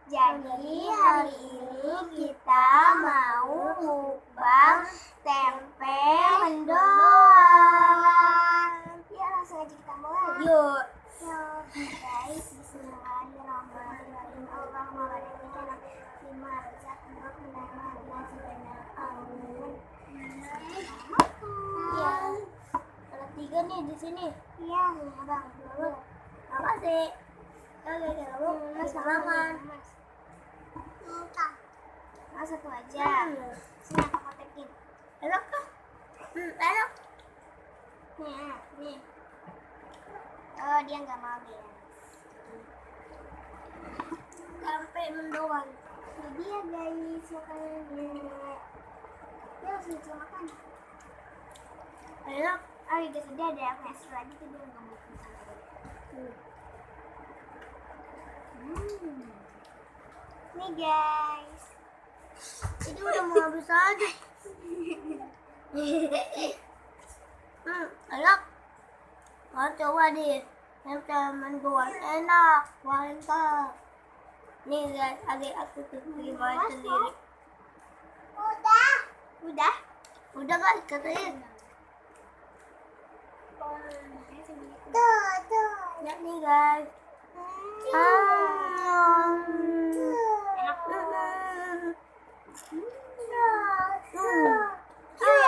Jadi hari ini kita mau mukbang tempe mendoan. Ya langsung aja kita mulai. Yuk. Guys, bismillahirrahmanirrahim. Allahumma barik lana fima razaqtana sebanyak amin. Iya. Ada 3 nih di sini. Iya, Abang. Makasih. Oke, kalau Mas makan. Mas satu aja. Sini aku kotekin. Enak kah? Enak. Nih. Oh, dia nggak mau ya. Tempe mendoan. Jadi ya guys, makanannya. Ya langsung makan. Enak. Oh, guys, udah ada yang extra lagi tuh dia nggak mau makan. Nih guys, itu udah mau habis aja. Enak. Mau coba deh, tempe mendoan enak, mantap. Nih guys, adik aku tuh gimana sendiri. Udah guys, katanya. Tuh. Lihat nih guys. Ya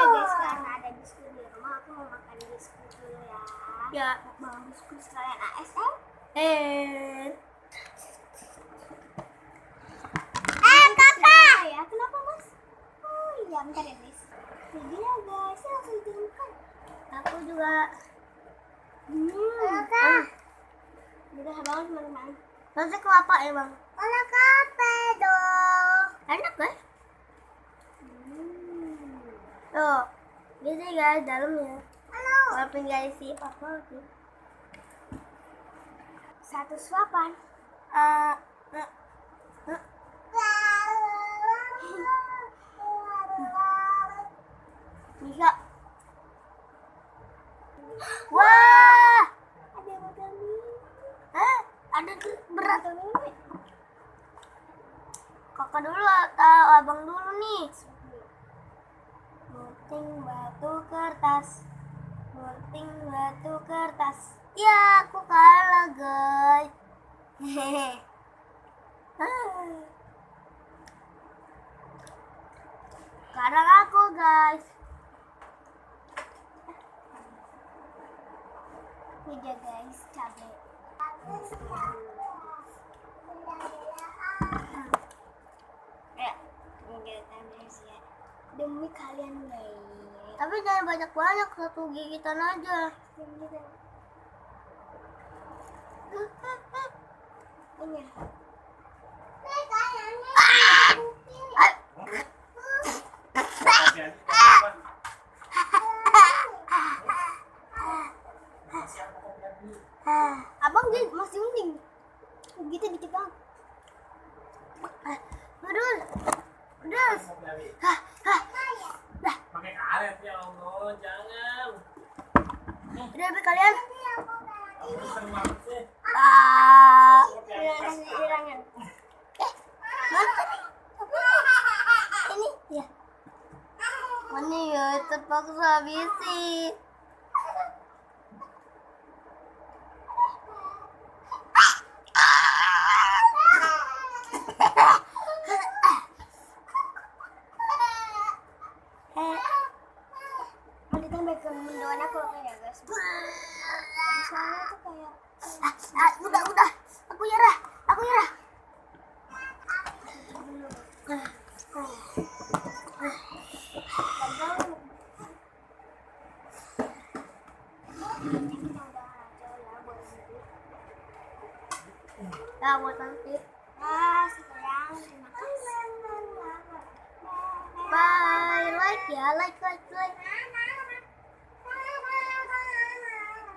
guys, karena ada biskuit di rumah, aku mau makan biskuit dulu ya. Ya, bawa biskuit sekalian ASM. Kakak. Ya, kenapa mas? Oh iya, bentar ya guys. Jadi ya guys, saya langsung dimakan. Aku juga. Kakak. Udah bangun teman-teman. Rasa kelapa ya bang? Warna kafe dong. Enak kan? Tuh, gitu guys dalamnya. Halo. Walaupun gak isi apa-apa sih. Satu suapan. Bisa. Wah. Ada botol minum. Ada berat. Kakak dulu atau abang dulu nih? Gunting batu kertas. Ya, aku kalah guys. Sekarang aku guys. Ini guys, cabai. Demi kalian guys. Tapi jangan banyak-banyak, satu gigitan aja. Ini. Abang dia masih mending. Gitu dikit banget. Terus. Pakai karet ya Allah, jangan. Udah habis kalian? Seneng banget sih. Hilangan. Mana nih? Ini ya. Mana ya terpaksa habisin. Ditambah ke mendoan aku ya guys. Soalnya tuh kayak udah. Aku nyerah. Ya buat nanti. Sekarang terima kasih. Bye, like ya, like.